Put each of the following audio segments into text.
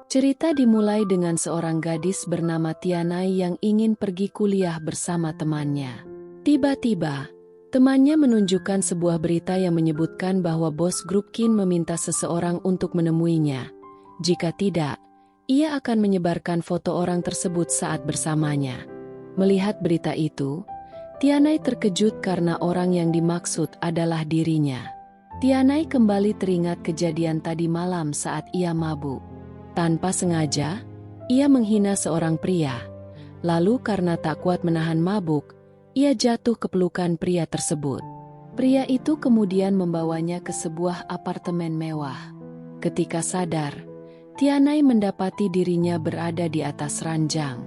Cerita dimulai dengan seorang gadis bernama Tianai yang ingin pergi kuliah bersama temannya. Tiba-tiba, temannya menunjukkan sebuah berita yang menyebutkan bahwa bos grup Kin meminta seseorang untuk menemuinya. Jika tidak, ia akan menyebarkan foto orang tersebut saat bersamanya. Melihat berita itu, Tianai terkejut karena orang yang dimaksud adalah dirinya. Tianai kembali teringat kejadian tadi malam saat ia mabuk. Tanpa sengaja, ia menghina seorang pria. Lalu karena tak kuat menahan mabuk, ia jatuh ke pelukan pria tersebut. Pria itu kemudian membawanya ke sebuah apartemen mewah. Ketika sadar, Tianai mendapati dirinya berada di atas ranjang.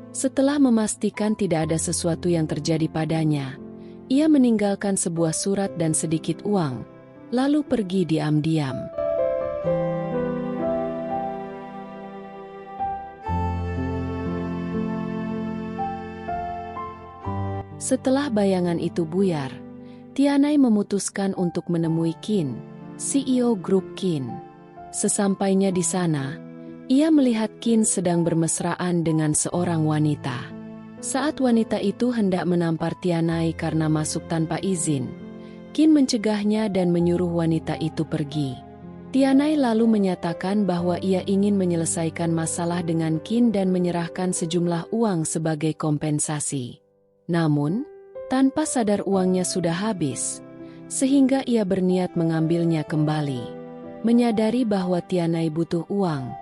Setelah memastikan tidak ada sesuatu yang terjadi padanya, ia meninggalkan sebuah surat dan sedikit uang, lalu pergi diam-diam. Setelah bayangan itu buyar, Tianai memutuskan untuk menemui Kin, CEO grup Kin. Sesampainya di sana, ia melihat Kin sedang bermesraan dengan seorang wanita. Saat wanita itu hendak menampar Tianai karena masuk tanpa izin, Kin mencegahnya dan menyuruh wanita itu pergi. Tianai lalu menyatakan bahwa ia ingin menyelesaikan masalah dengan Kin dan menyerahkan sejumlah uang sebagai kompensasi. Namun, tanpa sadar uangnya sudah habis, sehingga ia berniat mengambilnya kembali. Menyadari bahwa Tianai butuh uang,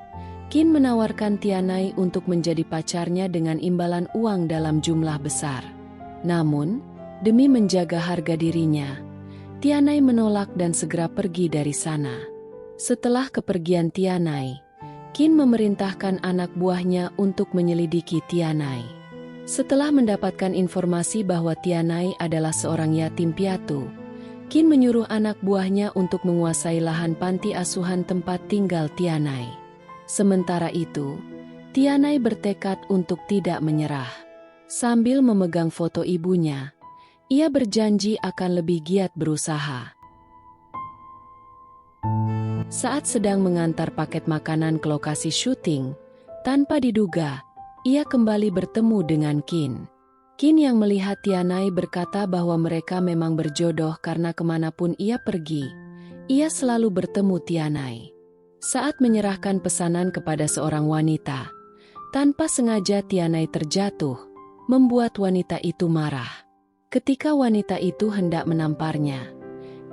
Kin menawarkan Tianai untuk menjadi pacarnya dengan imbalan uang dalam jumlah besar. Namun, demi menjaga harga dirinya, Tianai menolak dan segera pergi dari sana. Setelah kepergian Tianai, Kin memerintahkan anak buahnya untuk menyelidiki Tianai. Setelah mendapatkan informasi bahwa Tianai adalah seorang yatim piatu, Kin menyuruh anak buahnya untuk menguasai lahan panti asuhan tempat tinggal Tianai. Sementara itu, Tianai bertekad untuk tidak menyerah. Sambil memegang foto ibunya, ia berjanji akan lebih giat berusaha. Saat sedang mengantar paket makanan ke lokasi syuting, tanpa diduga, ia kembali bertemu dengan Kin. Kin yang melihat Tianai berkata bahwa mereka memang berjodoh karena kemanapun ia pergi, ia selalu bertemu Tianai. Saat menyerahkan pesanan kepada seorang wanita, tanpa sengaja Tianai terjatuh, membuat wanita itu marah. Ketika wanita itu hendak menamparnya,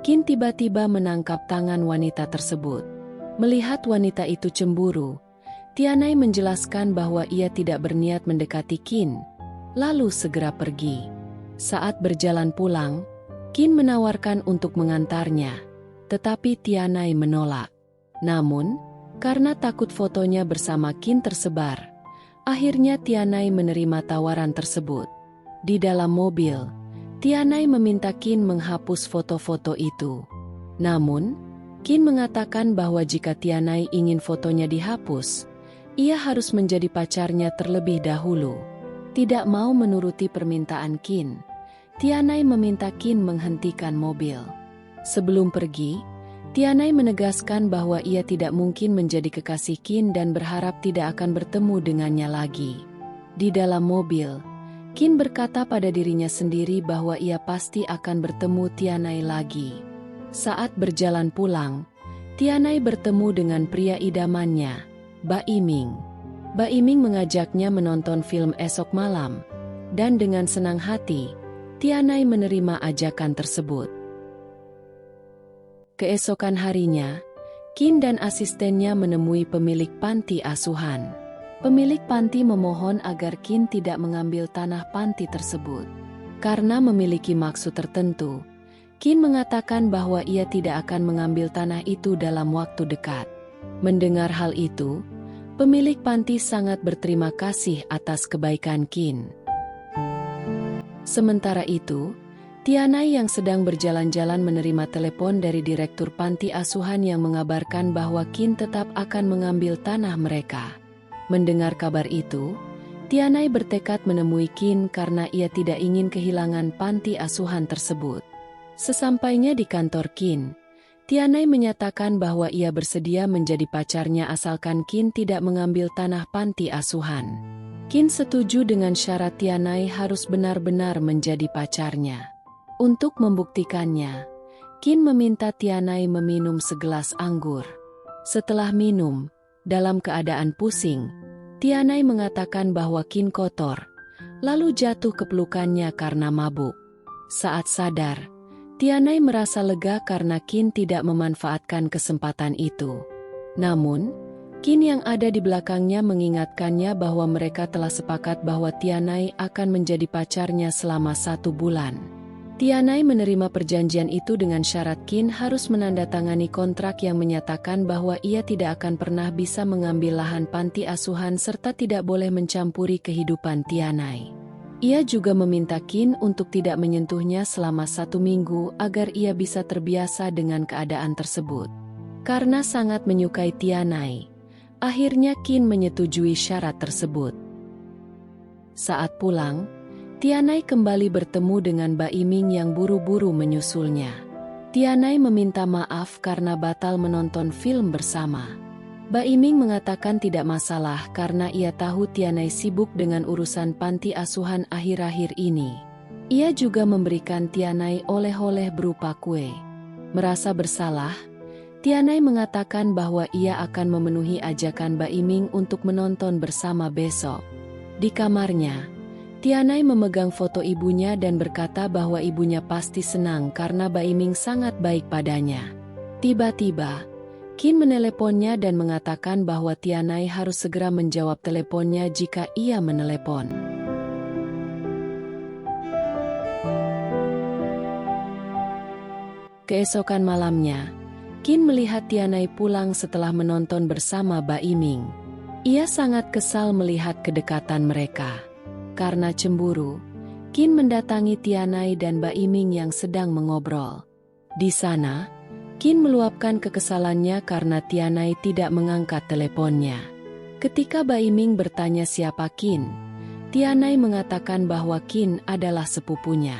Kin tiba-tiba menangkap tangan wanita tersebut. Melihat wanita itu cemburu, Tianai menjelaskan bahwa ia tidak berniat mendekati Kin, lalu segera pergi. Saat berjalan pulang, Kin menawarkan untuk mengantarnya, tetapi Tianai menolak. Namun, karena takut fotonya bersama Kin tersebar, akhirnya Tianai menerima tawaran tersebut. Di dalam mobil, Tianai meminta Kin menghapus foto-foto itu. Namun, Kin mengatakan bahwa jika Tianai ingin fotonya dihapus, ia harus menjadi pacarnya terlebih dahulu. Tidak mau menuruti permintaan Kin, Tianai meminta Kin menghentikan mobil. Sebelum pergi, Tianai menegaskan bahwa ia tidak mungkin menjadi kekasih Kin dan berharap tidak akan bertemu dengannya lagi. Di dalam mobil, Kin berkata pada dirinya sendiri bahwa ia pasti akan bertemu Tianai lagi. Saat berjalan pulang, Tianai bertemu dengan pria idamannya, Ba Yiming. Ba Yiming mengajaknya menonton film esok malam, dan dengan senang hati, Tianai menerima ajakan tersebut. Keesokan harinya, Kin dan asistennya menemui pemilik panti asuhan. Pemilik panti memohon agar Kin tidak mengambil tanah panti tersebut. Karena memiliki maksud tertentu, Kin mengatakan bahwa ia tidak akan mengambil tanah itu dalam waktu dekat. Mendengar hal itu, pemilik panti sangat berterima kasih atas kebaikan Kin. Sementara itu, Tianai yang sedang berjalan-jalan menerima telepon dari direktur panti asuhan yang mengabarkan bahwa Kin tetap akan mengambil tanah mereka. Mendengar kabar itu, Tianai bertekad menemui Kin karena ia tidak ingin kehilangan panti asuhan tersebut. Sesampainya di kantor Kin, Tianai menyatakan bahwa ia bersedia menjadi pacarnya asalkan Qin tidak mengambil tanah panti asuhan. Qin setuju dengan syarat Tianai harus benar-benar menjadi pacarnya. Untuk membuktikannya, Qin meminta Tianai meminum segelas anggur. Setelah minum, dalam keadaan pusing, Tianai mengatakan bahwa Qin kotor, lalu jatuh ke pelukannya karena mabuk. Saat sadar, Tianai merasa lega karena Qin tidak memanfaatkan kesempatan itu. Namun, Qin yang ada di belakangnya mengingatkannya bahwa mereka telah sepakat bahwa Tianai akan menjadi pacarnya selama 1 bulan. Tianai menerima perjanjian itu dengan syarat Qin harus menandatangani kontrak yang menyatakan bahwa ia tidak akan pernah bisa mengambil lahan panti asuhan serta tidak boleh mencampuri kehidupan Tianai. Ia juga meminta Qin untuk tidak menyentuhnya selama 1 minggu agar ia bisa terbiasa dengan keadaan tersebut. Karena sangat menyukai Tianai, akhirnya Qin menyetujui syarat tersebut. Saat pulang, Tianai kembali bertemu dengan Ba Iming yang buru-buru menyusulnya. Tianai meminta maaf karena batal menonton film bersama. Ba Iming mengatakan tidak masalah karena ia tahu Tianai sibuk dengan urusan panti asuhan akhir-akhir ini. Ia juga memberikan Tianai oleh-oleh berupa kue. Merasa bersalah, Tianai mengatakan bahwa ia akan memenuhi ajakan Ba Iming untuk menonton bersama besok. Di kamarnya, Tianai memegang foto ibunya dan berkata bahwa ibunya pasti senang karena Ba Iming sangat baik padanya. Tiba-tiba, Qin meneleponnya dan mengatakan bahwa Tianai harus segera menjawab teleponnya jika ia menelepon. Keesokan malamnya, Qin melihat Tianai pulang setelah menonton bersama Ba Iming. Ia sangat kesal melihat kedekatan mereka. Karena cemburu, Qin mendatangi Tianai dan Ba Iming yang sedang mengobrol. Di sana, Qin meluapkan kekesalannya karena Tianai tidak mengangkat teleponnya. Ketika Ba Iming bertanya siapa Qin, Tianai mengatakan bahwa Qin adalah sepupunya.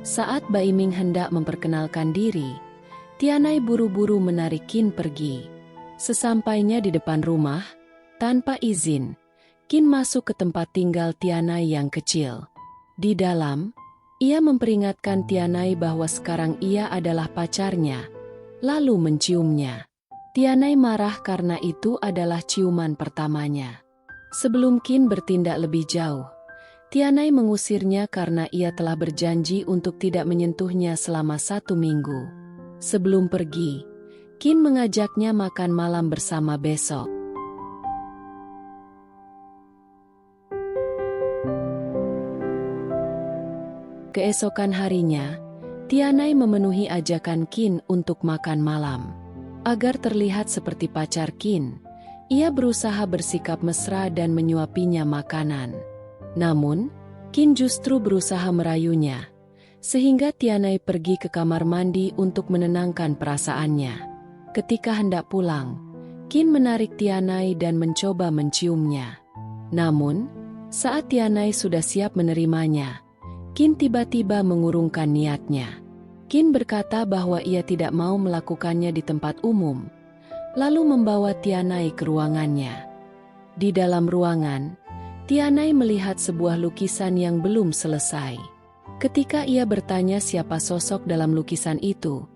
Saat Ba Iming hendak memperkenalkan diri, Tianai buru-buru menarik Qin pergi. Sesampainya di depan rumah, tanpa izin, Qin masuk ke tempat tinggal Tianai yang kecil. Di dalam, ia memperingatkan Tianai bahwa sekarang ia adalah pacarnya, lalu menciumnya. Tianai marah karena itu adalah ciuman pertamanya. Sebelum Qin bertindak lebih jauh, Tianai mengusirnya karena ia telah berjanji untuk tidak menyentuhnya selama 1 minggu. Sebelum pergi, Qin mengajaknya makan malam bersama besok. Keesokan harinya, Tianai memenuhi ajakan Qin untuk makan malam. Agar terlihat seperti pacar Qin, ia berusaha bersikap mesra dan menyuapinya makanan. Namun, Qin justru berusaha merayunya, sehingga Tianai pergi ke kamar mandi untuk menenangkan perasaannya. Ketika hendak pulang, Qin menarik Tianai dan mencoba menciumnya. Namun, saat Tianai sudah siap menerimanya, Qin tiba-tiba mengurungkan niatnya. Qin berkata bahwa ia tidak mau melakukannya di tempat umum, lalu membawa Tianai ke ruangannya. Di dalam ruangan, Tianai melihat sebuah lukisan yang belum selesai. Ketika ia bertanya siapa sosok dalam lukisan itu,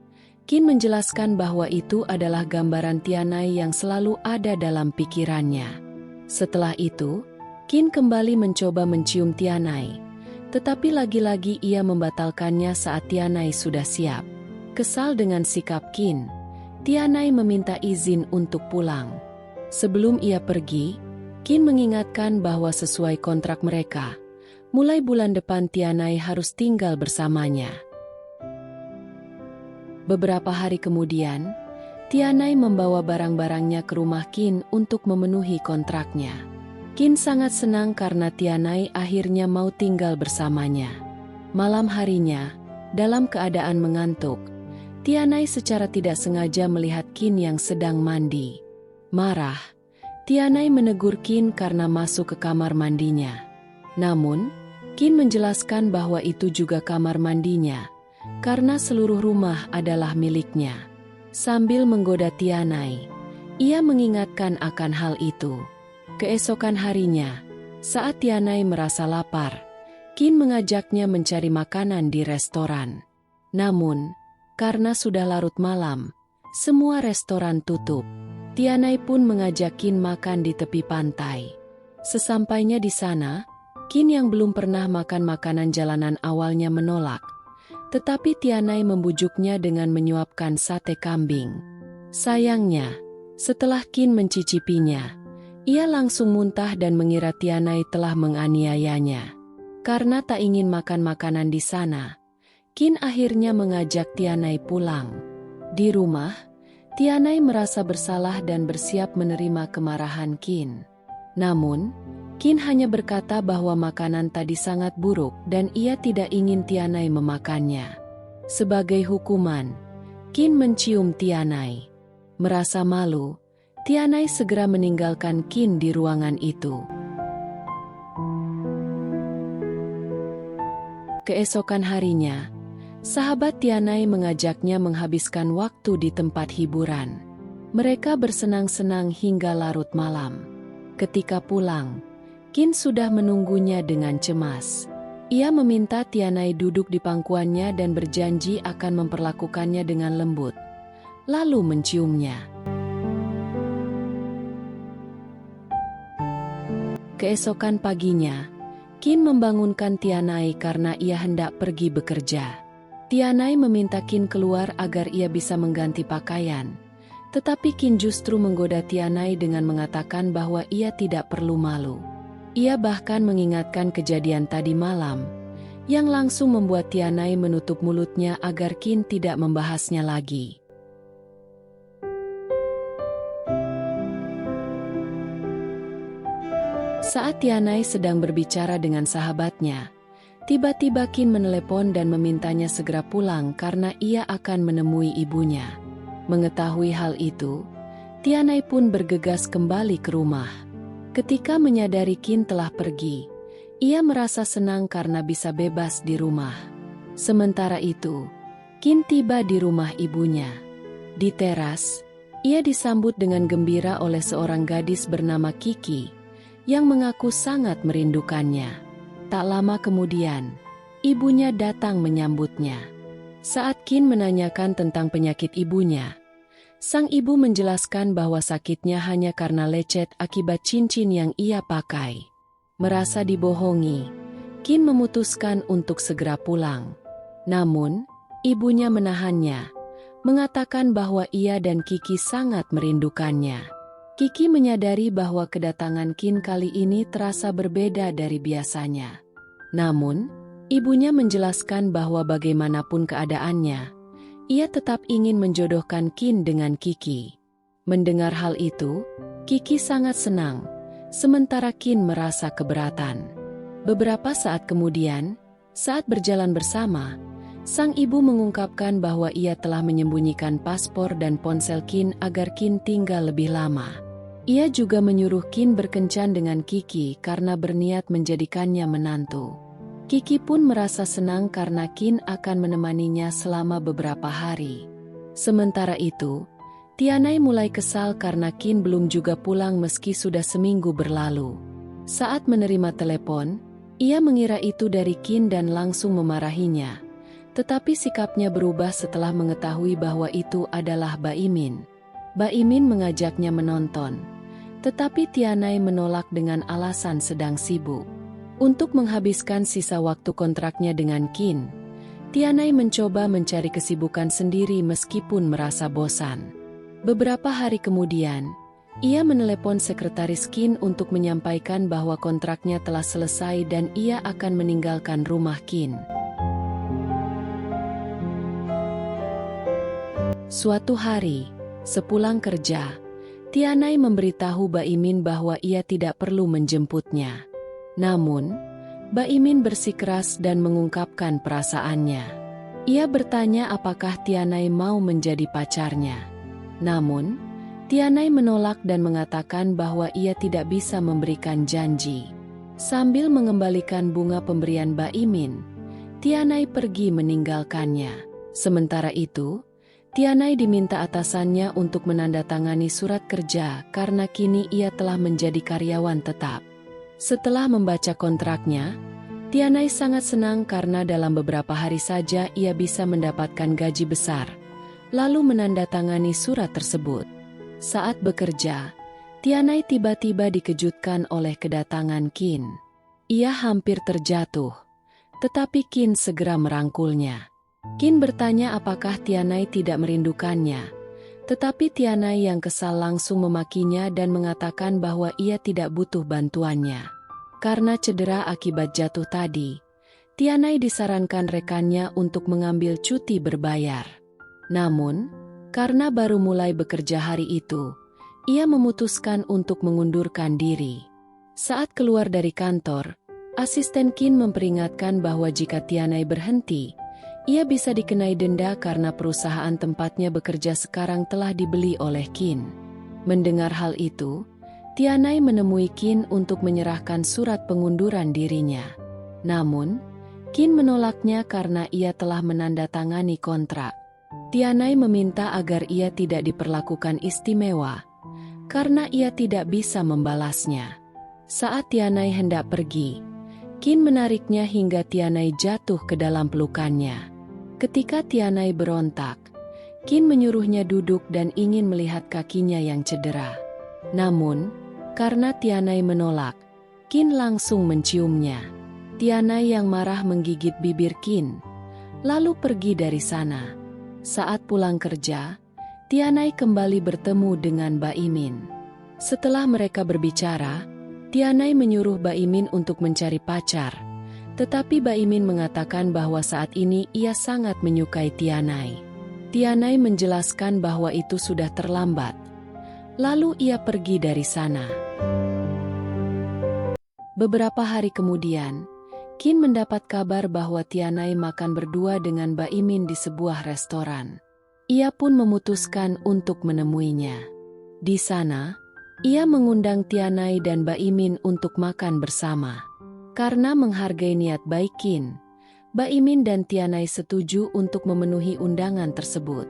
Qin menjelaskan bahwa itu adalah gambaran Tianai yang selalu ada dalam pikirannya. Setelah itu, Qin kembali mencoba mencium Tianai. Tetapi lagi-lagi ia membatalkannya saat Tianai sudah siap. Kesal dengan sikap Qin, Tianai meminta izin untuk pulang. Sebelum ia pergi, Qin mengingatkan bahwa sesuai kontrak mereka, mulai bulan depan Tianai harus tinggal bersamanya. Beberapa hari kemudian, Tianai membawa barang-barangnya ke rumah Qin untuk memenuhi kontraknya. Qin sangat senang karena Tianai akhirnya mau tinggal bersamanya. Malam harinya, dalam keadaan mengantuk, Tianai secara tidak sengaja melihat Qin yang sedang mandi. Marah, Tianai menegur Qin karena masuk ke kamar mandinya. Namun, Qin menjelaskan bahwa itu juga kamar mandinya, karena seluruh rumah adalah miliknya. Sambil menggoda Tianai, ia mengingatkan akan hal itu. Keesokan harinya, saat Tianai merasa lapar, Qin mengajaknya mencari makanan di restoran. Namun, karena sudah larut malam, semua restoran tutup. Tianai pun mengajak Qin makan di tepi pantai. Sesampainya di sana, Qin yang belum pernah makan makanan jalanan awalnya menolak. Tetapi Tianai membujuknya dengan menyuapkan sate kambing. Sayangnya, setelah Qin mencicipinya, ia langsung muntah dan mengira Tianai telah menganiayanya. Karena tak ingin makan makanan di sana, Qin akhirnya mengajak Tianai pulang. Di rumah, Tianai merasa bersalah dan bersiap menerima kemarahan Qin. Namun, Qin hanya berkata bahwa makanan tadi sangat buruk dan ia tidak ingin Tianai memakannya. Sebagai hukuman, Qin mencium Tianai. Merasa malu, Tianai segera meninggalkan Qin di ruangan itu. Keesokan harinya, sahabat Tianai mengajaknya menghabiskan waktu di tempat hiburan. Mereka bersenang-senang hingga larut malam. Ketika pulang, Qin sudah menunggunya dengan cemas. Ia meminta Tianai duduk di pangkuannya dan berjanji akan memperlakukannya dengan lembut, lalu menciumnya. Keesokan paginya, Qin membangunkan Tianai karena ia hendak pergi bekerja. Tianai meminta Qin keluar agar ia bisa mengganti pakaian. Tetapi Qin justru menggoda Tianai dengan mengatakan bahwa ia tidak perlu malu. Ia bahkan mengingatkan kejadian tadi malam, yang langsung membuat Tianai menutup mulutnya agar Qin tidak membahasnya lagi. Saat Tianai sedang berbicara dengan sahabatnya, tiba-tiba Qin menelepon dan memintanya segera pulang karena ia akan menemui ibunya. Mengetahui hal itu, Tianai pun bergegas kembali ke rumah. Ketika menyadari Qin telah pergi, ia merasa senang karena bisa bebas di rumah. Sementara itu, Qin tiba di rumah ibunya. Di teras, ia disambut dengan gembira oleh seorang gadis bernama Kiki, yang mengaku sangat merindukannya. Tak lama kemudian, ibunya datang menyambutnya. Saat Qin menanyakan tentang penyakit ibunya, sang ibu menjelaskan bahwa sakitnya hanya karena lecet akibat cincin yang ia pakai. Merasa dibohongi, Qin memutuskan untuk segera pulang. Namun, ibunya menahannya, mengatakan bahwa ia dan Kiki sangat merindukannya. Kiki menyadari bahwa kedatangan Qin kali ini terasa berbeda dari biasanya. Namun, ibunya menjelaskan bahwa bagaimanapun keadaannya, ia tetap ingin menjodohkan Qin dengan Kiki. Mendengar hal itu, Kiki sangat senang, sementara Qin merasa keberatan. Beberapa saat kemudian, saat berjalan bersama, sang ibu mengungkapkan bahwa ia telah menyembunyikan paspor dan ponsel Qin agar Qin tinggal lebih lama. Ia juga menyuruh Qin berkencan dengan Kiki karena berniat menjadikannya menantu. Kiki pun merasa senang karena Qin akan menemaninya selama beberapa hari. Sementara itu, Tianai mulai kesal karena Qin belum juga pulang meski sudah seminggu berlalu. Saat menerima telepon, ia mengira itu dari Qin dan langsung memarahinya. Tetapi sikapnya berubah setelah mengetahui bahwa itu adalah Baimin. Baimin mengajaknya menonton, tetapi Tianai menolak dengan alasan sedang sibuk. Untuk menghabiskan sisa waktu kontraknya dengan Qin, Tianai mencoba mencari kesibukan sendiri meskipun merasa bosan. Beberapa hari kemudian, ia menelepon sekretaris Qin untuk menyampaikan bahwa kontraknya telah selesai dan ia akan meninggalkan rumah Qin. Suatu hari, sepulang kerja, Tianai memberitahu Baimin bahwa ia tidak perlu menjemputnya. Namun, Baimin bersikeras dan mengungkapkan perasaannya. Ia bertanya apakah Tianai mau menjadi pacarnya. Namun, Tianai menolak dan mengatakan bahwa ia tidak bisa memberikan janji. Sambil mengembalikan bunga pemberian Baimin, Tianai pergi meninggalkannya. Sementara itu, Tianai diminta atasannya untuk menandatangani surat kerja karena kini ia telah menjadi karyawan tetap. Setelah membaca kontraknya, Tianai sangat senang karena dalam beberapa hari saja ia bisa mendapatkan gaji besar, lalu menandatangani surat tersebut. Saat bekerja, Tianai tiba-tiba dikejutkan oleh kedatangan Qin. Ia hampir terjatuh, tetapi Qin segera merangkulnya. Qin bertanya apakah Tianai tidak merindukannya, tetapi Tianai yang kesal langsung memakinya dan mengatakan bahwa ia tidak butuh bantuannya. Karena cedera akibat jatuh tadi, Tianai disarankan rekannya untuk mengambil cuti berbayar. Namun, karena baru mulai bekerja hari itu, ia memutuskan untuk mengundurkan diri. Saat keluar dari kantor, asisten Qin memperingatkan bahwa jika Tianai berhenti, ia bisa dikenai denda karena perusahaan tempatnya bekerja sekarang telah dibeli oleh Qin. Mendengar hal itu, Tianai menemui Qin untuk menyerahkan surat pengunduran dirinya. Namun, Qin menolaknya karena ia telah menandatangani kontrak. Tianai meminta agar ia tidak diperlakukan istimewa, karena ia tidak bisa membalasnya. Saat Tianai hendak pergi, Qin menariknya hingga Tianai jatuh ke dalam pelukannya. Ketika Tianai berontak, Qin menyuruhnya duduk dan ingin melihat kakinya yang cedera. Namun, karena Tianai menolak, Qin langsung menciumnya. Tianai yang marah menggigit bibir Qin, lalu pergi dari sana. Saat pulang kerja, Tianai kembali bertemu dengan Ba Imin. Setelah mereka berbicara, Tianai menyuruh Ba Imin untuk mencari pacar. Tetapi Ba Imin mengatakan bahwa saat ini ia sangat menyukai Tianai. Tianai menjelaskan bahwa itu sudah terlambat. Lalu ia pergi dari sana. Beberapa hari kemudian, Qin mendapat kabar bahwa Tianai makan berdua dengan Ba Imin di sebuah restoran. Ia pun memutuskan untuk menemuinya. Di sana, ia mengundang Tianai dan Ba Imin untuk makan bersama. Karena menghargai niat baik Qin, Ba Imin dan Tianai setuju untuk memenuhi undangan tersebut.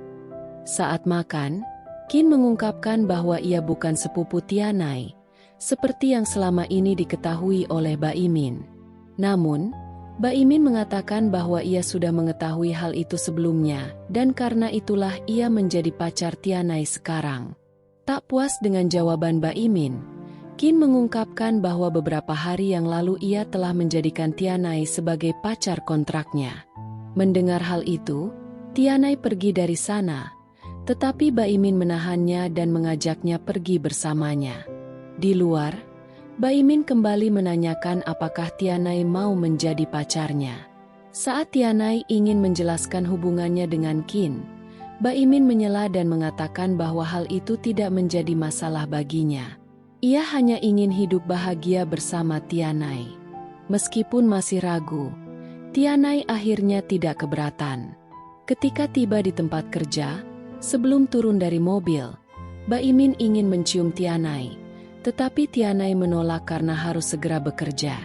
Saat makan, Qin mengungkapkan bahwa ia bukan sepupu Tianai, seperti yang selama ini diketahui oleh Ba Imin. Namun, Ba Imin mengatakan bahwa ia sudah mengetahui hal itu sebelumnya, dan karena itulah ia menjadi pacar Tianai sekarang. Tak puas dengan jawaban Ba Imin, Qin mengungkapkan bahwa beberapa hari yang lalu ia telah menjadikan Tianai sebagai pacar kontraknya. Mendengar hal itu, Tianai pergi dari sana, tetapi Ba Imin menahannya dan mengajaknya pergi bersamanya. Di luar, Ba Imin kembali menanyakan apakah Tianai mau menjadi pacarnya. Saat Tianai ingin menjelaskan hubungannya dengan Qin, Ba Imin menyela dan mengatakan bahwa hal itu tidak menjadi masalah baginya. Ia hanya ingin hidup bahagia bersama Tianai. Meskipun masih ragu, Tianai akhirnya tidak keberatan. Ketika tiba di tempat kerja, sebelum turun dari mobil, Ba Imin ingin mencium Tianai, tetapi Tianai menolak karena harus segera bekerja.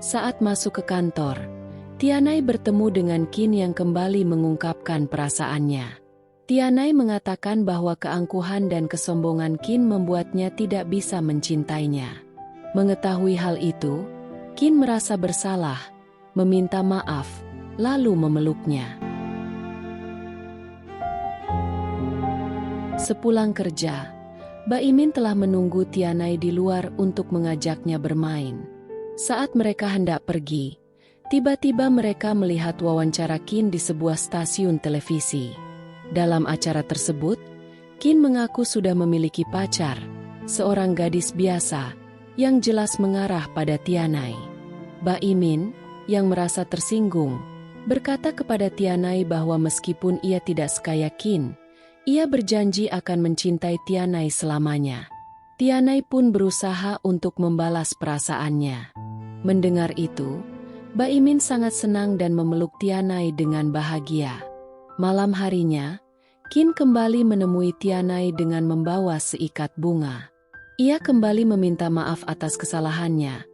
Saat masuk ke kantor, Tianai bertemu dengan Qin yang kembali mengungkapkan perasaannya. Tianai mengatakan bahwa keangkuhan dan kesombongan Qin membuatnya tidak bisa mencintainya. Mengetahui hal itu, Qin merasa bersalah, meminta maaf, lalu memeluknya. Sepulang kerja, Ba Imin telah menunggu Tianai di luar untuk mengajaknya bermain. Saat mereka hendak pergi, tiba-tiba mereka melihat wawancara Qin di sebuah stasiun televisi. Dalam acara tersebut, Qin mengaku sudah memiliki pacar, seorang gadis biasa, yang jelas mengarah pada Tianai. Ba Imin, yang merasa tersinggung, berkata kepada Tianai bahwa meskipun ia tidak sekaya Qin, ia berjanji akan mencintai Tianai selamanya. Tianai pun berusaha untuk membalas perasaannya. Mendengar itu, Ba Imin sangat senang dan memeluk Tianai dengan bahagia. Malam harinya, Qin kembali menemui Tianai dengan membawa seikat bunga. Ia kembali meminta maaf atas kesalahannya,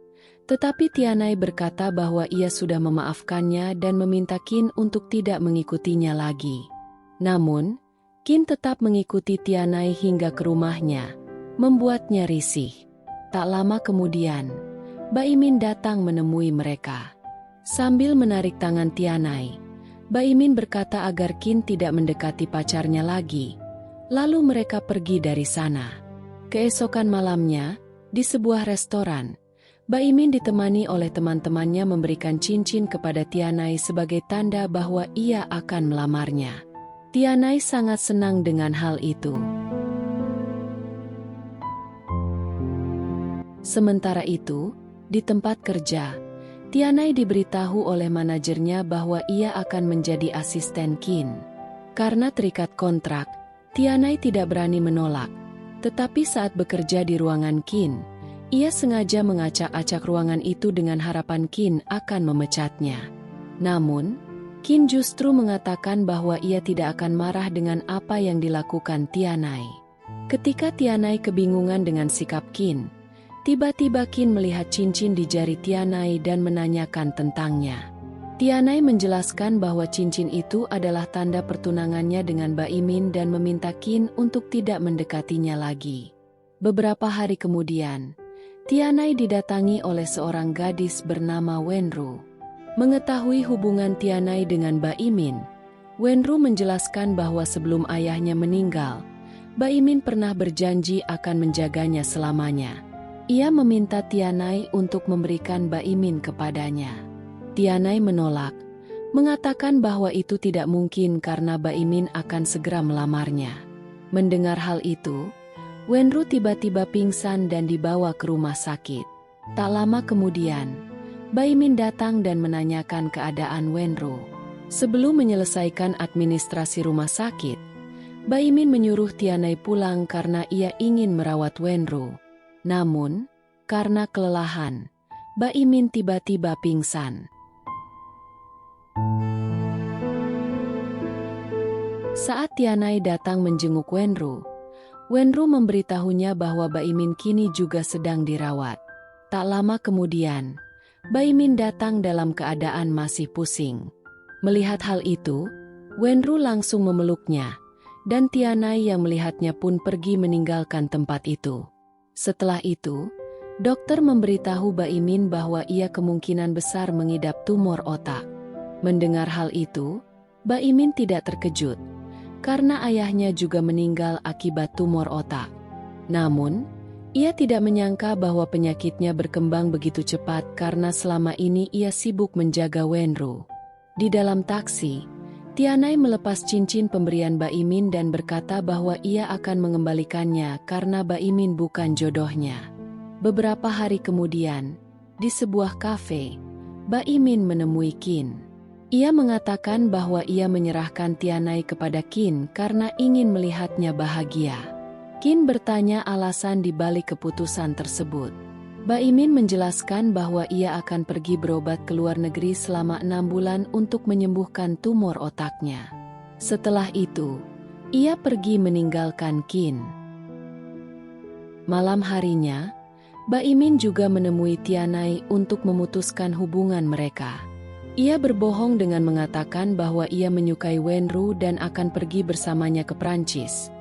tetapi Tianai berkata bahwa ia sudah memaafkannya dan meminta Qin untuk tidak mengikutinya lagi. Namun, Qin tetap mengikuti Tianai hingga ke rumahnya, membuatnya risih. Tak lama kemudian, Bai Min datang menemui mereka. Sambil menarik tangan Tianai, Bai Min berkata agar Qin tidak mendekati pacarnya lagi. Lalu mereka pergi dari sana. Keesokan malamnya, di sebuah restoran, Bai Min ditemani oleh teman-temannya memberikan cincin kepada Tianai sebagai tanda bahwa ia akan melamarnya. Tianai sangat senang dengan hal itu. Sementara itu, di tempat kerja, Tianai diberitahu oleh manajernya bahwa ia akan menjadi asisten Qin. Karena terikat kontrak, Tianai tidak berani menolak. Tetapi saat bekerja di ruangan Qin, ia sengaja mengacak-acak ruangan itu dengan harapan Qin akan memecatnya. Namun, Qin justru mengatakan bahwa ia tidak akan marah dengan apa yang dilakukan Tianai. Ketika Tianai kebingungan dengan sikap Qin, tiba-tiba Qin melihat cincin di jari Tianai dan menanyakan tentangnya. Tianai menjelaskan bahwa cincin itu adalah tanda pertunangannya dengan Bai Min dan meminta Qin untuk tidak mendekatinya lagi. Beberapa hari kemudian, Tianai didatangi oleh seorang gadis bernama Wenru. Mengetahui hubungan Tianai dengan Bai Min, Wenru menjelaskan bahwa sebelum ayahnya meninggal, Bai Min pernah berjanji akan menjaganya selamanya. Ia meminta Tianai untuk memberikan Bai Min kepadanya. Tianai menolak, mengatakan bahwa itu tidak mungkin karena Bai Min akan segera melamarnya. Mendengar hal itu, Wenru tiba-tiba pingsan dan dibawa ke rumah sakit. Tak lama kemudian, Bai Min datang dan menanyakan keadaan Wenru. Sebelum menyelesaikan administrasi rumah sakit, Bai Min menyuruh Tianai pulang karena ia ingin merawat Wenru. Namun, karena kelelahan, Bai Min tiba-tiba pingsan. Saat Tianai datang menjenguk Wenru, Wenru memberitahunya bahwa Bai Min kini juga sedang dirawat. Tak lama kemudian, Bai Min datang dalam keadaan masih pusing. Melihat hal itu, Wenru langsung memeluknya, dan Tianai yang melihatnya pun pergi meninggalkan tempat itu. Setelah itu, dokter memberitahu Bai Min bahwa ia kemungkinan besar mengidap tumor otak. Mendengar hal itu, Bai Min tidak terkejut, karena ayahnya juga meninggal akibat tumor otak. Namun, ia tidak menyangka bahwa penyakitnya berkembang begitu cepat karena selama ini ia sibuk menjaga Wenru. Di dalam taksi, Tianai melepas cincin pemberian Bai Min dan berkata bahwa ia akan mengembalikannya karena Bai Min bukan jodohnya. Beberapa hari kemudian, di sebuah kafe, Bai Min menemui Qin. Ia mengatakan bahwa ia menyerahkan Tianai kepada Qin karena ingin melihatnya bahagia. Qin bertanya alasan di balik keputusan tersebut. Bai Min menjelaskan bahwa ia akan pergi berobat ke luar negeri selama 6 bulan untuk menyembuhkan tumor otaknya. Setelah itu, ia pergi meninggalkan Qin. Malam harinya, Bai Min juga menemui Tianai untuk memutuskan hubungan mereka. Ia berbohong dengan mengatakan bahwa ia menyukai Wenru dan akan pergi bersamanya ke Prancis,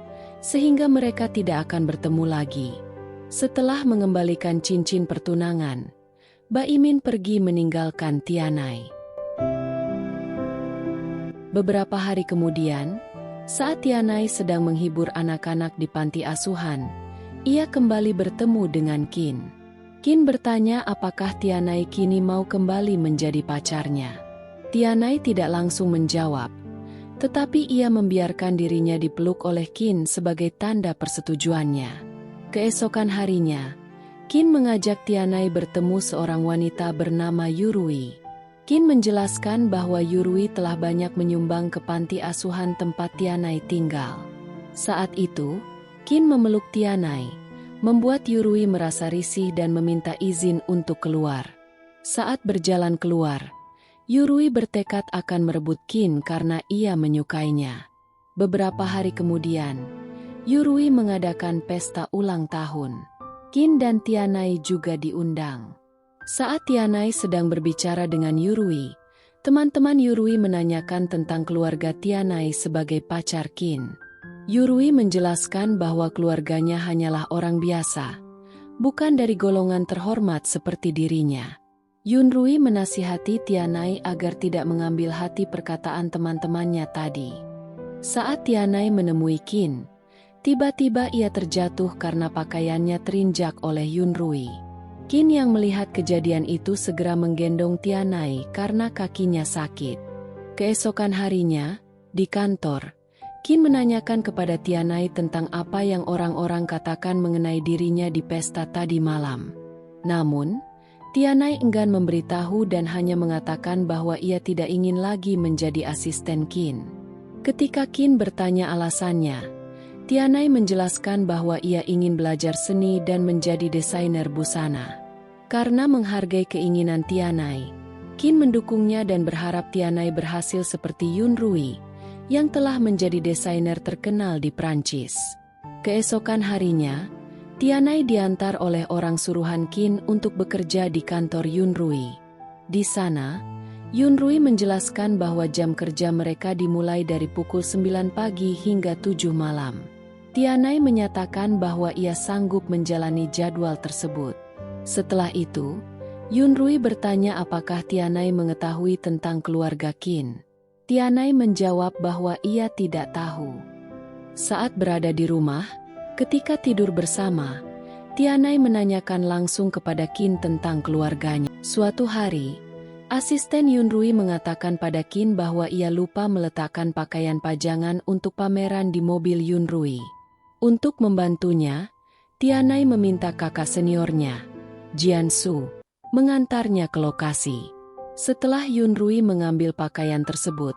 sehingga mereka tidak akan bertemu lagi. Setelah mengembalikan cincin pertunangan, Bai Min pergi meninggalkan Tianai. Beberapa hari kemudian, saat Tianai sedang menghibur anak-anak di panti asuhan, ia kembali bertemu dengan Qin. Qin bertanya apakah Tianai kini mau kembali menjadi pacarnya. Tianai tidak langsung menjawab, tetapi ia membiarkan dirinya dipeluk oleh Qin sebagai tanda persetujuannya. Keesokan harinya, Qin mengajak Tianai bertemu seorang wanita bernama Yurui. Qin menjelaskan bahwa Yurui telah banyak menyumbang ke panti asuhan tempat Tianai tinggal. Saat itu, Qin memeluk Tianai, membuat Yurui merasa risih dan meminta izin untuk keluar. Saat berjalan keluar, Yurui bertekad akan merebut Qin karena ia menyukainya. Beberapa hari kemudian, Yurui mengadakan pesta ulang tahun. Qin dan Tianai juga diundang. Saat Tianai sedang berbicara dengan Yurui, teman-teman Yurui menanyakan tentang keluarga Tianai sebagai pacar Qin. Yurui menjelaskan bahwa keluarganya hanyalah orang biasa, bukan dari golongan terhormat seperti dirinya. Yunrui menasihati Tianai agar tidak mengambil hati perkataan teman-temannya tadi. Saat Tianai menemui Qin, tiba-tiba ia terjatuh karena pakaiannya terinjak oleh Yunrui. Qin yang melihat kejadian itu segera menggendong Tianai karena kakinya sakit. Keesokan harinya, di kantor, Qin menanyakan kepada Tianai tentang apa yang orang-orang katakan mengenai dirinya di pesta tadi malam. Namun, Tianai enggan memberitahu dan hanya mengatakan bahwa ia tidak ingin lagi menjadi asisten Qin. Ketika Qin bertanya alasannya, Tianai menjelaskan bahwa ia ingin belajar seni dan menjadi desainer busana. Karena menghargai keinginan Tianai, Qin mendukungnya dan berharap Tianai berhasil seperti Yunrui, yang telah menjadi desainer terkenal di Prancis. Keesokan harinya, Tianai diantar oleh orang suruhan Qin untuk bekerja di kantor Yunrui. Di sana, Yunrui menjelaskan bahwa jam kerja mereka dimulai dari pukul 9 pagi hingga 7 malam. Tianai menyatakan bahwa ia sanggup menjalani jadwal tersebut. Setelah itu, Yunrui bertanya apakah Tianai mengetahui tentang keluarga Qin. Tianai menjawab bahwa ia tidak tahu. Saat berada di rumah, ketika tidur bersama, Tianai menanyakan langsung kepada Qin tentang keluarganya. Suatu hari, asisten Yunrui mengatakan pada Qin bahwa ia lupa meletakkan pakaian pajangan untuk pameran di mobil Yunrui. Untuk membantunya, Tianai meminta kakak seniornya, Jiansu, mengantarnya ke lokasi. Setelah Yunrui mengambil pakaian tersebut,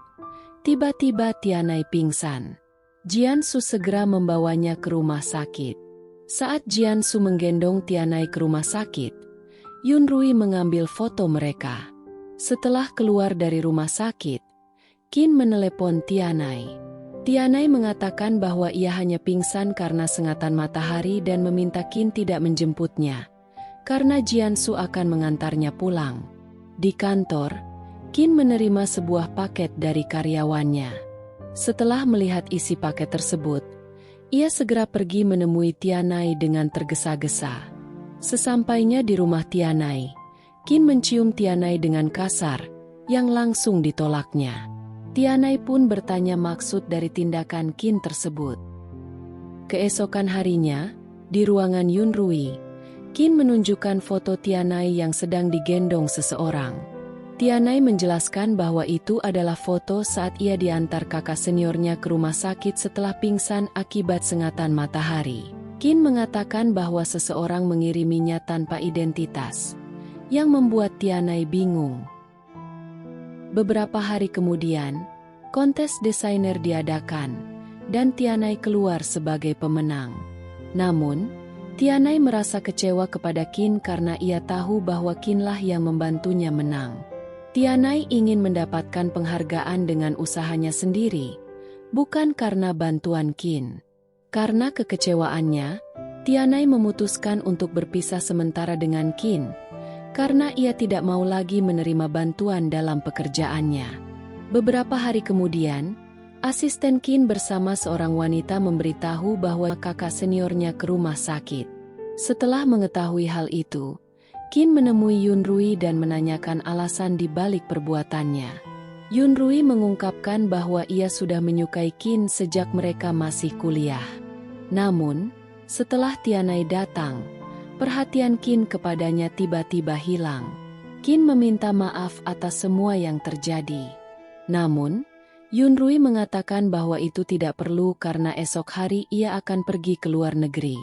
tiba-tiba Tianai pingsan. Jiansu segera membawanya ke rumah sakit. Saat Jiansu menggendong Tianai ke rumah sakit, Yunrui mengambil foto mereka. Setelah keluar dari rumah sakit, Qin menelepon Tianai. Tianai mengatakan bahwa ia hanya pingsan karena sengatan matahari dan meminta Qin tidak menjemputnya, karena Jiansu akan mengantarnya pulang. Di kantor, Qin menerima sebuah paket dari karyawannya. Setelah melihat isi paket tersebut, ia segera pergi menemui Tianai dengan tergesa-gesa. Sesampainya di rumah Tianai, Qin mencium Tianai dengan kasar, yang langsung ditolaknya. Tianai pun bertanya maksud dari tindakan Qin tersebut. Keesokan harinya, di ruangan Yunrui, Qin menunjukkan foto Tianai yang sedang digendong seseorang. Tianai menjelaskan bahwa itu adalah foto saat ia diantar kakak seniornya ke rumah sakit setelah pingsan akibat sengatan matahari. Qin mengatakan bahwa seseorang mengiriminya tanpa identitas, yang membuat Tianai bingung. Beberapa hari kemudian, kontes desainer diadakan, dan Tianai keluar sebagai pemenang. Namun, Tianai merasa kecewa kepada Qin karena ia tahu bahwa Qinlah yang membantunya menang. Tianai ingin mendapatkan penghargaan dengan usahanya sendiri, bukan karena bantuan Qin. Karena kekecewaannya, Tianai memutuskan untuk berpisah sementara dengan Qin, karena ia tidak mau lagi menerima bantuan dalam pekerjaannya. Beberapa hari kemudian, asisten Qin bersama seorang wanita memberitahu bahwa kakak seniornya ke rumah sakit. Setelah mengetahui hal itu, Qin menemui Yunrui dan menanyakan alasan di balik perbuatannya. Yunrui mengungkapkan bahwa ia sudah menyukai Qin sejak mereka masih kuliah. Namun, setelah Tianai datang, perhatian Qin kepadanya tiba-tiba hilang. Qin meminta maaf atas semua yang terjadi. Namun, Yunrui mengatakan bahwa itu tidak perlu karena esok hari ia akan pergi ke luar negeri.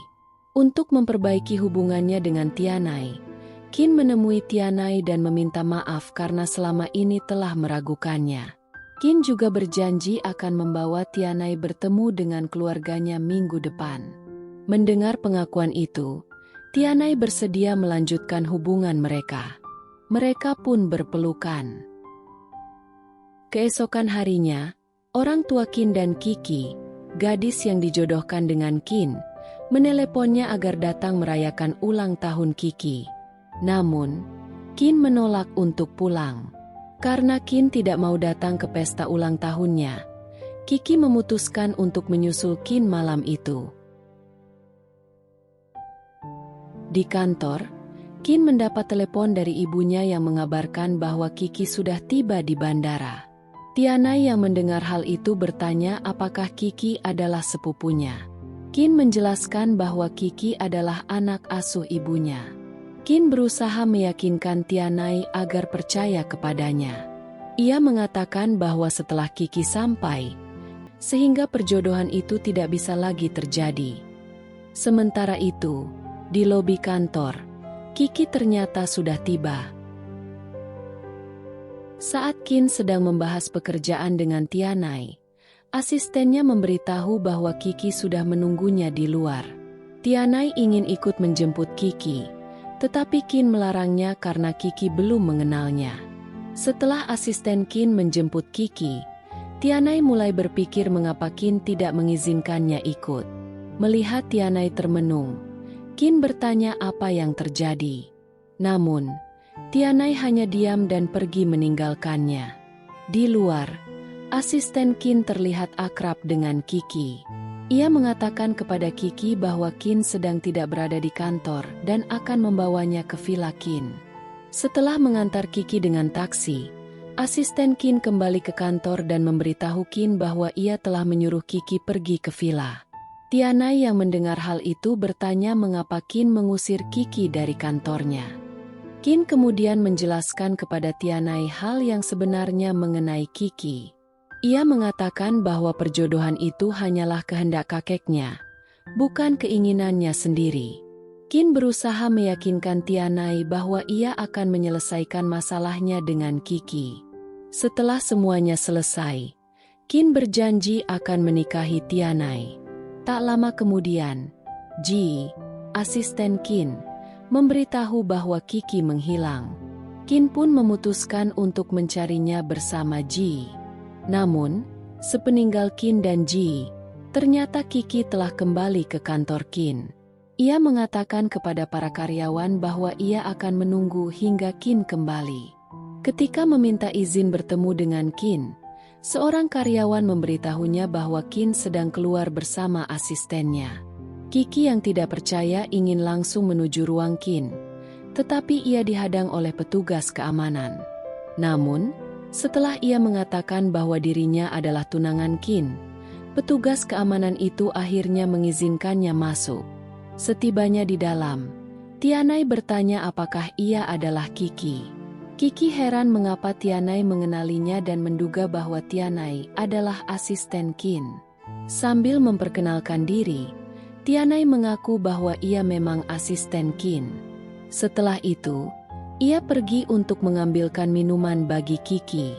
Untuk memperbaiki hubungannya dengan Tianai, Qin menemui Tianai dan meminta maaf karena selama ini telah meragukannya. Qin juga berjanji akan membawa Tianai bertemu dengan keluarganya minggu depan. Mendengar pengakuan itu, Tianai bersedia melanjutkan hubungan mereka. Mereka pun berpelukan. Keesokan harinya, orang tua Qin dan Kiki, gadis yang dijodohkan dengan Qin, meneleponnya agar datang merayakan ulang tahun Kiki. Namun, Qin menolak untuk pulang. Karena Qin tidak mau datang ke pesta ulang tahunnya, Kiki memutuskan untuk menyusul Qin malam itu. Di kantor, Qin mendapat telepon dari ibunya yang mengabarkan bahwa Kiki sudah tiba di bandara. Tianai yang mendengar hal itu bertanya apakah Kiki adalah sepupunya. Qin menjelaskan bahwa Kiki adalah anak asuh ibunya. Qin berusaha meyakinkan Tianai agar percaya kepadanya. Ia mengatakan bahwa setelah Kiki sampai, sehingga perjodohan itu tidak bisa lagi terjadi. Sementara itu, di lobi kantor, Kiki ternyata sudah tiba. Saat Qin sedang membahas pekerjaan dengan Tianai, asistennya memberitahu bahwa Kiki sudah menunggunya di luar. Tianai ingin ikut menjemput Kiki, tetapi Qin melarangnya karena Kiki belum mengenalnya. Setelah asisten Qin menjemput Kiki, Tianai mulai berpikir mengapa Qin tidak mengizinkannya ikut. Melihat Tianai termenung, Qin bertanya apa yang terjadi. Namun, Tianai hanya diam dan pergi meninggalkannya. Di luar, asisten Qin terlihat akrab dengan Kiki. Ia mengatakan kepada Kiki bahwa Qin sedang tidak berada di kantor dan akan membawanya ke villa Qin. Setelah mengantar Kiki dengan taksi, asisten Qin kembali ke kantor dan memberitahu Qin bahwa ia telah menyuruh Kiki pergi ke villa. Tianai yang mendengar hal itu bertanya mengapa Qin mengusir Kiki dari kantornya. Qin kemudian menjelaskan kepada Tianai hal yang sebenarnya mengenai Kiki. Ia mengatakan bahwa perjodohan itu hanyalah kehendak kakeknya, bukan keinginannya sendiri. Qin berusaha meyakinkan Tianai bahwa ia akan menyelesaikan masalahnya dengan Kiki. Setelah semuanya selesai, Qin berjanji akan menikahi Tianai. Tak lama kemudian, Ji, asisten Qin, memberitahu bahwa Kiki menghilang. Qin pun memutuskan untuk mencarinya bersama Ji. Namun, sepeninggal Qin dan Ji, ternyata Kiki telah kembali ke kantor Qin. Ia mengatakan kepada para karyawan bahwa ia akan menunggu hingga Qin kembali. Ketika meminta izin bertemu dengan Qin, seorang karyawan memberitahunya bahwa Qin sedang keluar bersama asistennya. Kiki yang tidak percaya ingin langsung menuju ruang Qin, tetapi ia dihadang oleh petugas keamanan. Namun, setelah ia mengatakan bahwa dirinya adalah tunangan Qin, petugas keamanan itu akhirnya mengizinkannya masuk. Setibanya di dalam, Tianai bertanya apakah ia adalah Kiki. Kiki heran mengapa Tianai mengenalinya dan menduga bahwa Tianai adalah asisten Qin. Sambil memperkenalkan diri, Tianai mengaku bahwa ia memang asisten Qin. Setelah itu, ia pergi untuk mengambilkan minuman bagi Kiki.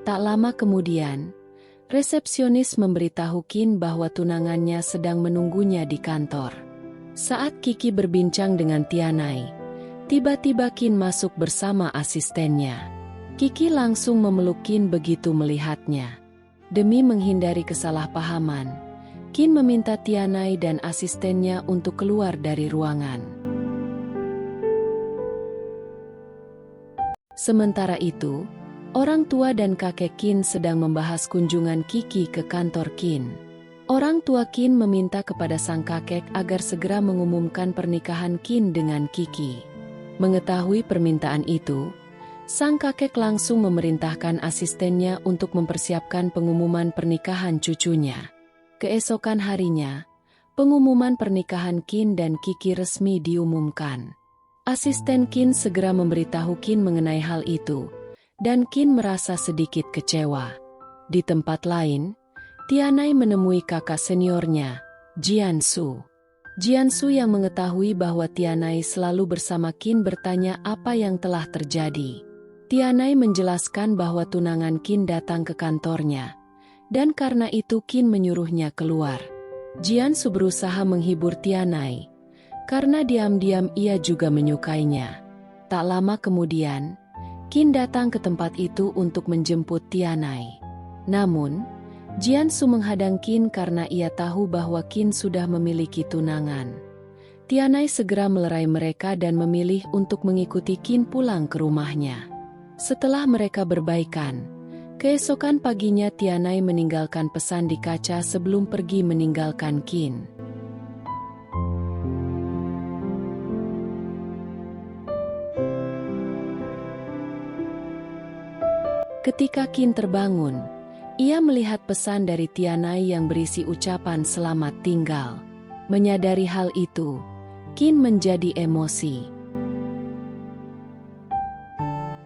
Tak lama kemudian, resepsionis memberitahu Qin bahwa tunangannya sedang menunggunya di kantor. Saat Kiki berbincang dengan Tianai, tiba-tiba Qin masuk bersama asistennya. Kiki langsung memeluk Qin begitu melihatnya. Demi menghindari kesalahpahaman, Qin meminta Tianai dan asistennya untuk keluar dari ruangan. Sementara itu, orang tua dan kakek Qin sedang membahas kunjungan Kiki ke kantor Qin. Orang tua Qin meminta kepada sang kakek agar segera mengumumkan pernikahan Qin dengan Kiki. Mengetahui permintaan itu, sang kakek langsung memerintahkan asistennya untuk mempersiapkan pengumuman pernikahan cucunya. Keesokan harinya, pengumuman pernikahan Qin dan Kiki resmi diumumkan. Asisten Qin segera memberitahu Qin mengenai hal itu, dan Qin merasa sedikit kecewa. Di tempat lain, Tianai menemui kakak seniornya, Jiansu. Jiansu yang mengetahui bahwa Tianai selalu bersama Qin bertanya apa yang telah terjadi. Tianai menjelaskan bahwa tunangan Qin datang ke kantornya, dan karena itu Qin menyuruhnya keluar. Jiansu berusaha menghibur Tianai, karena diam-diam ia juga menyukainya. Tak lama kemudian, Qin datang ke tempat itu untuk menjemput Tianai. Namun, Jiansu menghadang Qin karena ia tahu bahwa Qin sudah memiliki tunangan. Tianai segera melerai mereka dan memilih untuk mengikuti Qin pulang ke rumahnya. Setelah mereka berbaikan, Keesokan paginya Tianai meninggalkan pesan di kaca sebelum pergi meninggalkan Qin. Ketika Qin terbangun, ia melihat pesan dari Tianai yang berisi ucapan selamat tinggal. Menyadari hal itu, Qin menjadi emosi.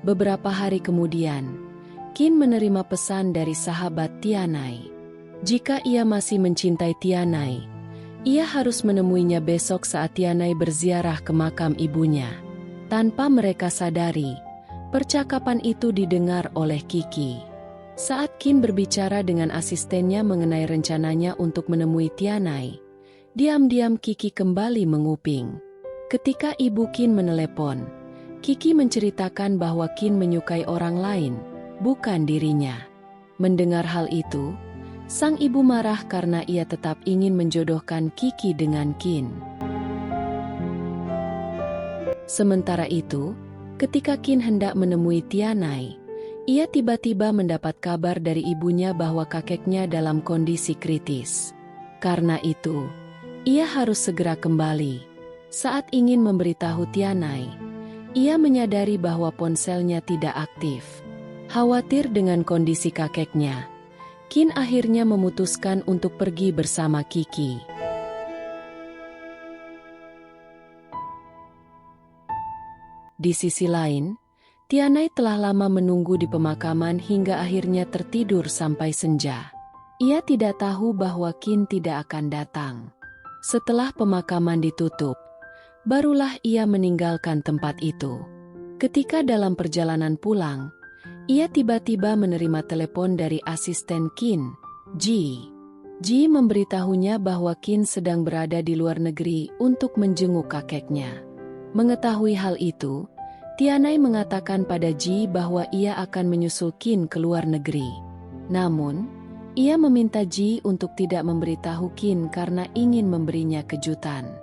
Beberapa hari kemudian, Qin menerima pesan dari sahabat Tianai. Jika ia masih mencintai Tianai, ia harus menemuinya besok saat Tianai berziarah ke makam ibunya. Tanpa mereka sadari, percakapan itu didengar oleh Qi. Saat Qin berbicara dengan asistennya mengenai rencananya untuk menemui Tianai, diam-diam Qi kembali menguping. Ketika ibu Qin menelepon, Qi menceritakan bahwa Qin menyukai orang lain, bukan dirinya. Mendengar hal itu, sang ibu marah karena ia tetap ingin menjodohkan Qi dengan Qin. Sementara itu, ketika Qin hendak menemui Tianai, ia tiba-tiba mendapat kabar dari ibunya bahwa kakeknya dalam kondisi kritis. Karena itu, ia harus segera kembali. Saat ingin memberitahu Tianai, ia menyadari bahwa ponselnya tidak aktif. Khawatir dengan kondisi kakeknya, Qin akhirnya memutuskan untuk pergi bersama Qi. Di sisi lain, Tianai telah lama menunggu di pemakaman hingga akhirnya tertidur sampai senja. Ia tidak tahu bahwa Qin tidak akan datang. Setelah pemakaman ditutup, barulah ia meninggalkan tempat itu. Ketika dalam perjalanan pulang, ia tiba-tiba menerima telepon dari asisten Qin, Ji. Ji memberitahunya bahwa Qin sedang berada di luar negeri untuk menjenguk kakeknya. Mengetahui hal itu, Tianai mengatakan pada Ji bahwa ia akan menyusul Qin ke luar negeri. Namun, ia meminta Ji untuk tidak memberitahu Qin karena ingin memberinya kejutan.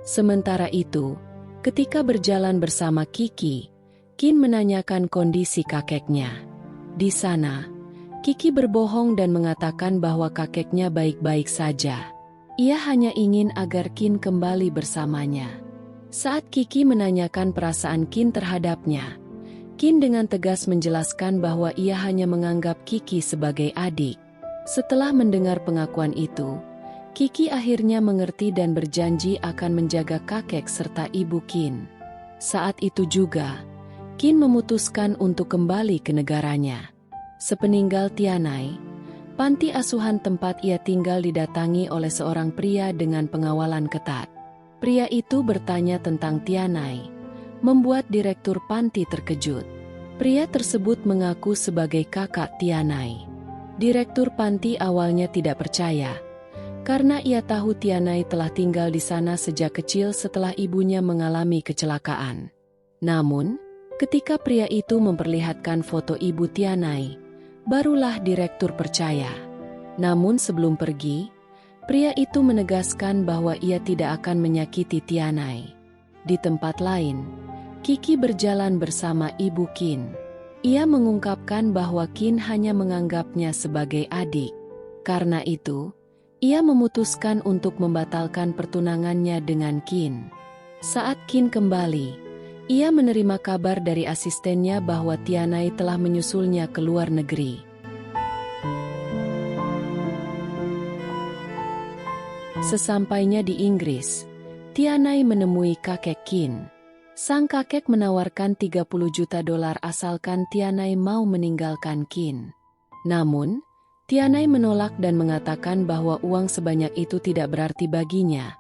Sementara itu, ketika berjalan bersama Qi, Qin menanyakan kondisi kakeknya. Di sana, Qi berbohong dan mengatakan bahwa kakeknya baik-baik saja. Ia hanya ingin agar Qin kembali bersamanya. Saat Qi menanyakan perasaan Qin terhadapnya, Qin dengan tegas menjelaskan bahwa ia hanya menganggap Qi sebagai adik. Setelah mendengar pengakuan itu, Qi akhirnya mengerti dan berjanji akan menjaga kakek serta ibu Qin. Saat itu juga, Qin memutuskan untuk kembali ke negaranya. Sepeninggal Tianai, panti asuhan tempat ia tinggal didatangi oleh seorang pria dengan pengawalan ketat. Pria itu bertanya tentang Tianai, membuat direktur panti terkejut. Pria tersebut mengaku sebagai kakak Tianai. Direktur panti awalnya tidak percaya, karena ia tahu Tianai telah tinggal di sana sejak kecil setelah ibunya mengalami kecelakaan. Namun, ketika pria itu memperlihatkan foto ibu Tianai, barulah direktur percaya. Namun sebelum pergi, pria itu menegaskan bahwa ia tidak akan menyakiti Tianai. Di tempat lain, Qi berjalan bersama ibu Qin. Ia mengungkapkan bahwa Qin hanya menganggapnya sebagai adik. Karena itu, ia memutuskan untuk membatalkan pertunangannya dengan Qin. Saat Qin kembali, ia menerima kabar dari asistennya bahwa Tianai telah menyusulnya ke luar negeri. Sesampainya di Inggris, Tianai menemui kakek Qin. Sang kakek menawarkan $30 juta asalkan Tianai mau meninggalkan Qin. Namun, Tianai menolak dan mengatakan bahwa uang sebanyak itu tidak berarti baginya,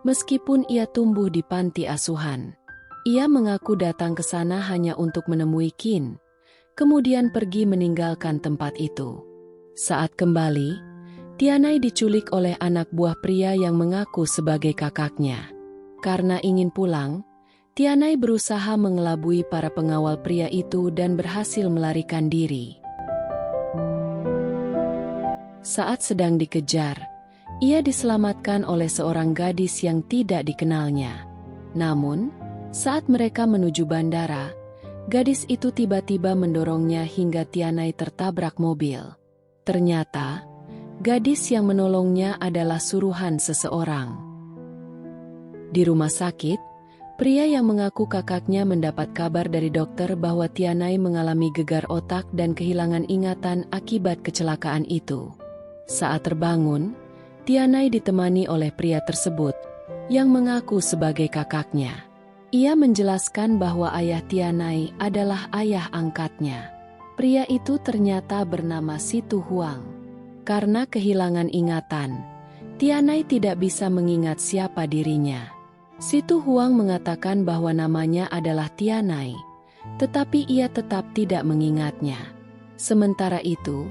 meskipun ia tumbuh di panti asuhan. Ia mengaku datang ke sana hanya untuk menemui Qin, kemudian pergi meninggalkan tempat itu. Saat kembali, Tianai diculik oleh anak buah pria yang mengaku sebagai kakaknya. Karena ingin pulang, Tianai berusaha mengelabui para pengawal pria itu dan berhasil melarikan diri. Saat sedang dikejar, ia diselamatkan oleh seorang gadis yang tidak dikenalnya. Namun, saat mereka menuju bandara, gadis itu tiba-tiba mendorongnya hingga Tianai tertabrak mobil. Ternyata, gadis yang menolongnya adalah suruhan seseorang. Di rumah sakit, pria yang mengaku kakaknya mendapat kabar dari dokter bahwa Tianai mengalami gegar otak dan kehilangan ingatan akibat kecelakaan itu. Saat terbangun, Tianai ditemani oleh pria tersebut, yang mengaku sebagai kakaknya. Ia menjelaskan bahwa ayah Tianai adalah ayah angkatnya. Pria itu ternyata bernama Situ Huang. Karena kehilangan ingatan, Tianai tidak bisa mengingat siapa dirinya. Situ Huang mengatakan bahwa namanya adalah Tianai, tetapi ia tetap tidak mengingatnya. Sementara itu,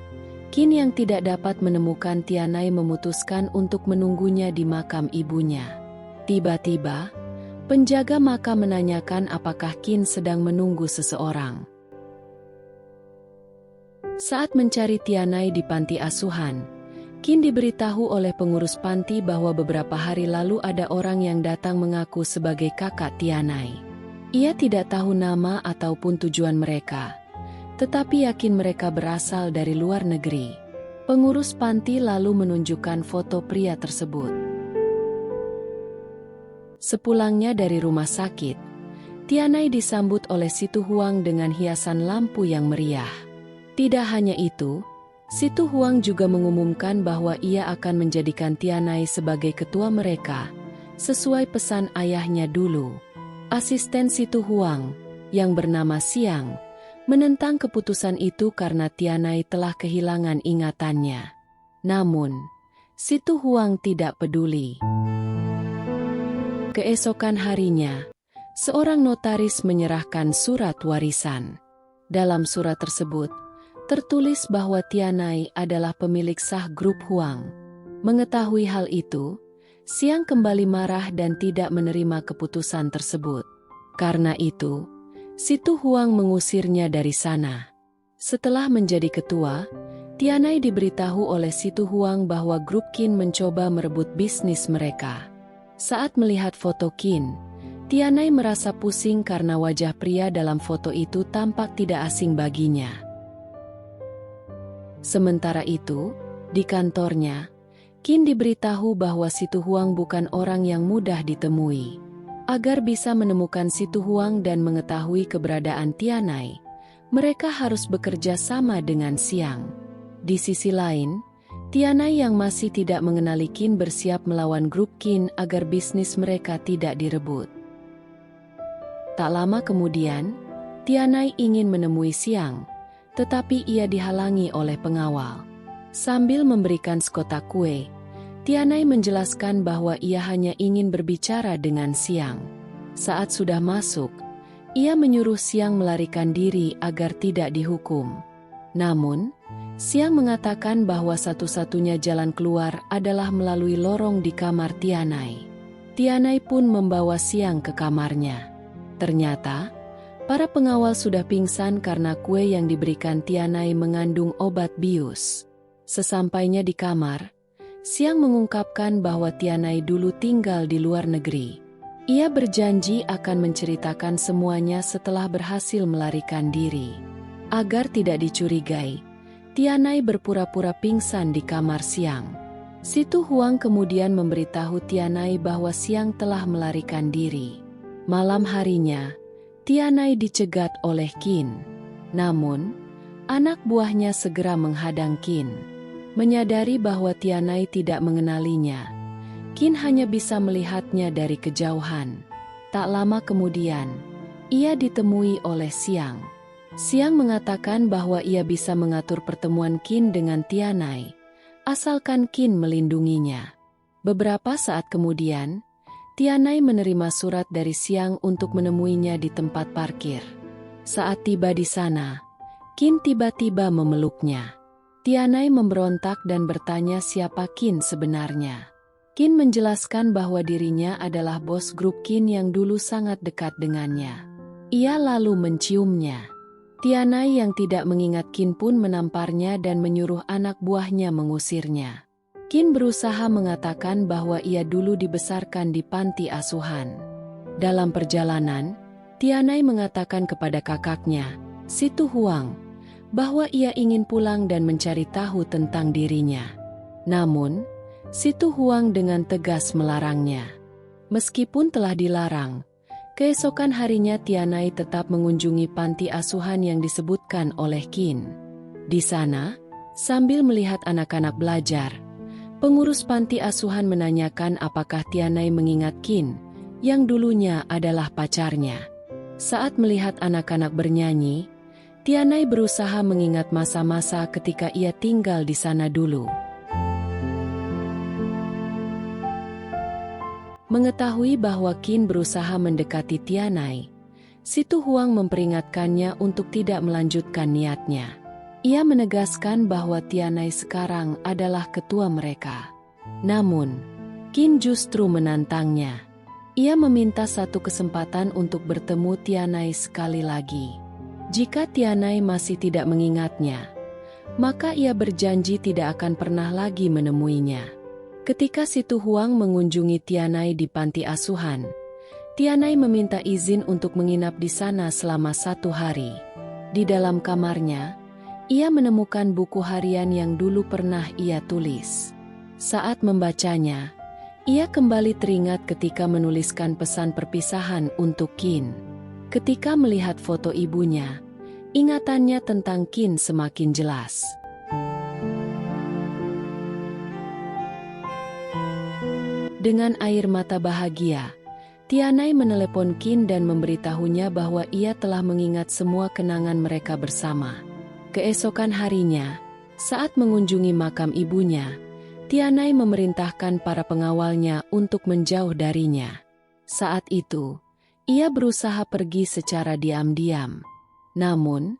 Qin yang tidak dapat menemukan Tianai memutuskan untuk menunggunya di makam ibunya. Tiba-tiba, penjaga makam menanyakan apakah Qin sedang menunggu seseorang. Saat mencari Tianai di panti asuhan, Qin diberitahu oleh pengurus panti bahwa beberapa hari lalu ada orang yang datang mengaku sebagai kakak Tianai. Ia tidak tahu nama ataupun tujuan mereka, tetapi yakin mereka berasal dari luar negeri. Pengurus panti lalu menunjukkan foto pria tersebut. Sepulangnya dari rumah sakit, Tianai disambut oleh Situ Huang dengan hiasan lampu yang meriah. Tidak hanya itu, Situ Huang juga mengumumkan bahwa ia akan menjadikan Tianai sebagai ketua mereka, sesuai pesan ayahnya dulu. Asisten Situ Huang, yang bernama Xiang, menentang keputusan itu karena Tianai telah kehilangan ingatannya. Namun, Situ Huang tidak peduli. Keesokan harinya, seorang notaris menyerahkan surat warisan. Dalam surat tersebut, tertulis bahwa Tianai adalah pemilik sah grup Huang. Mengetahui hal itu, Xiang kembali marah dan tidak menerima keputusan tersebut. Karena itu, Situ Huang mengusirnya dari sana. Setelah menjadi ketua, Tianai diberitahu oleh Situ Huang bahwa grup Qin mencoba merebut bisnis mereka. Saat melihat foto Qin, Tianai merasa pusing karena wajah pria dalam foto itu tampak tidak asing baginya. Sementara itu, di kantornya, Qin diberitahu bahwa Situ Huang bukan orang yang mudah ditemui. Agar bisa menemukan Situ Huang dan mengetahui keberadaan Tianai, mereka harus bekerja sama dengan Xiang. Di sisi lain, Tianai yang masih tidak mengenali Qin bersiap melawan grup Qin agar bisnis mereka tidak direbut. Tak lama kemudian, Tianai ingin menemui Xiang, tetapi ia dihalangi oleh pengawal. Sambil memberikan sekotak kue, Tianai menjelaskan bahwa ia hanya ingin berbicara dengan Xiang. Saat sudah masuk, ia menyuruh Xiang melarikan diri agar tidak dihukum. Namun, Xiang mengatakan bahwa satu-satunya jalan keluar adalah melalui lorong di kamar Tianai. Tianai pun membawa Xiang ke kamarnya. Ternyata, para pengawal sudah pingsan karena kue yang diberikan Tianai mengandung obat bius. Sesampainya di kamar, Xiang mengungkapkan bahwa Tianai dulu tinggal di luar negeri. Ia berjanji akan menceritakan semuanya setelah berhasil melarikan diri. Agar tidak dicurigai, Tianai berpura-pura pingsan di kamar Xiang. Situ Huang kemudian memberitahu Tianai bahwa Xiang telah melarikan diri. Malam harinya, Tianai dicegat oleh Qin. Namun, anak buahnya segera menghadang Qin. Menyadari bahwa Tianai tidak mengenalinya, Qin hanya bisa melihatnya dari kejauhan. Tak lama kemudian, ia ditemui oleh Xiang. Xiang mengatakan bahwa ia bisa mengatur pertemuan Qin dengan Tianai, asalkan Qin melindunginya. Beberapa saat kemudian, Tianai menerima surat dari Xiang untuk menemuinya di tempat parkir. Saat tiba di sana, Qin tiba-tiba memeluknya. Tianai memberontak dan bertanya siapa Qin sebenarnya. Qin menjelaskan bahwa dirinya adalah bos grup Qin yang dulu sangat dekat dengannya. Ia lalu menciumnya. Tianai yang tidak mengingat Qin pun menamparnya dan menyuruh anak buahnya mengusirnya. Qin berusaha mengatakan bahwa ia dulu dibesarkan di panti asuhan. Dalam perjalanan, Tianai mengatakan kepada kakaknya, Si Tu Huang, bahwa ia ingin pulang dan mencari tahu tentang dirinya. Namun, Si Tu Huang dengan tegas melarangnya. Meskipun telah dilarang, keesokan harinya Tianai tetap mengunjungi panti asuhan yang disebutkan oleh Qin. Di sana, sambil melihat anak-anak belajar, pengurus panti asuhan menanyakan apakah Tianai mengingat Qin, yang dulunya adalah pacarnya. Saat melihat anak-anak bernyanyi, Tianai berusaha mengingat masa-masa ketika ia tinggal di sana dulu. Mengetahui bahwa Qin berusaha mendekati Tianai, Si Tu Huang memperingatkannya untuk tidak melanjutkan niatnya. Ia menegaskan bahwa Tianai sekarang adalah ketua mereka. Namun, Qin justru menantangnya. Ia meminta satu kesempatan untuk bertemu Tianai sekali lagi. Jika Tianai masih tidak mengingatnya, maka ia berjanji tidak akan pernah lagi menemuinya. Ketika Si Tu Huang mengunjungi Tianai di panti asuhan, Tianai meminta izin untuk menginap di sana selama 1 hari. Di dalam kamarnya, ia menemukan buku harian yang dulu pernah ia tulis. Saat membacanya, ia kembali teringat ketika menuliskan pesan perpisahan untuk Qin. Ketika melihat foto ibunya, ingatannya tentang Qin semakin jelas. Dengan air mata bahagia, Tianai menelepon Qin dan memberitahunya bahwa ia telah mengingat semua kenangan mereka bersama. Keesokan harinya, saat mengunjungi makam ibunya, Tianai memerintahkan para pengawalnya untuk menjauh darinya. Saat itu, ia berusaha pergi secara diam-diam. Namun,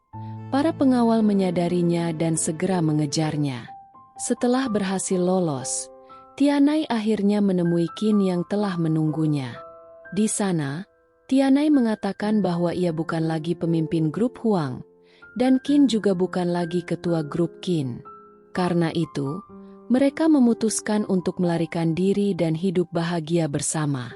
para pengawal menyadarinya dan segera mengejarnya. Setelah berhasil lolos, Tianai akhirnya menemui Qin yang telah menunggunya. Di sana, Tianai mengatakan bahwa ia bukan lagi pemimpin grup Huang, dan Qin juga bukan lagi ketua grup Qin. Karena itu, mereka memutuskan untuk melarikan diri dan hidup bahagia bersama.